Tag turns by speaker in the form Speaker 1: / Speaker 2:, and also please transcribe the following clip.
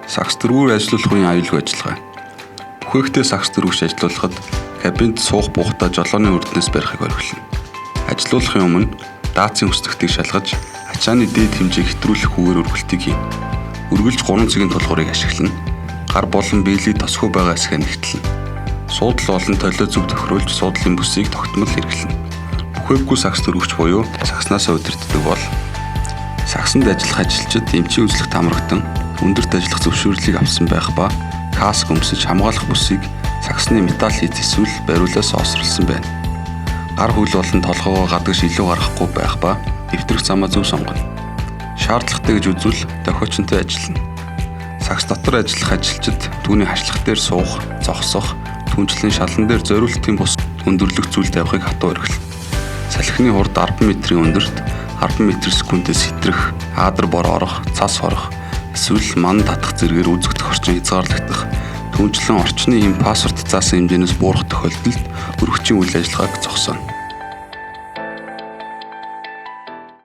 Speaker 1: Сакс дэргүүр ажиллуулахын аюулгүй ажиллагаа. Бүхээгтээ сакс дэргүүрч ажиллуулахад кабинд суух буухтаа жолооны үрднээс барихыг орхилно. Ажиллуулахын өмнө даацын өсөлтийг шалгаж, ачааны дээд хэмжээг хэтрүүлэх үгээр үргэлтийг хийн. Үргэлж 3 цагийн тулгуурыг ашиглана. Гар болон биелийг тосгүй байгаа хэсгээ нэгтлэн. Суудал болон толио зүг тохируулж суудлын бүсийг тогтмол хэрэглэнэ. Бүхээггүй сакс дэргүүрч буюу сакснаас удирддаг бол саксанд ажиллах ажилчид эмчийн үзлэгт хамрагдан өндөрт ажиллах зөвшөөрлийг авсан байх ба каск өмсөж хамгаалах бүсийг саксны металл хийц эсвэл бариулаас осруулсан байна. Гар хөл болон толгоогоо гадагш илүү гаргахгүй байх ба нэвтрэх замаа зөв сонгоно. Шаардлагатай гэж үзвэл дохиочонтой ажиллана. Сакс дотор ажиллах ажилчид түүний хашлах дээр суух, зогсох, түнчлэн шалан дээр зориултын бус өндөрлөх зүйл тавихыг хатуу эргэлнэ. Салхины хурд 10 метрийн өндөрт 10 м/с-ээс хэтрэх, аадар бор орох, цас хорох, эсвэл ман татах зэргээр үзэгдэх орчин хязгаарлагдах, түнчлэн орчны хэм пассворд заасан хэмжээнээс буурах тохиолдолд өргөчийн үйл ажиллагааг зогсооно.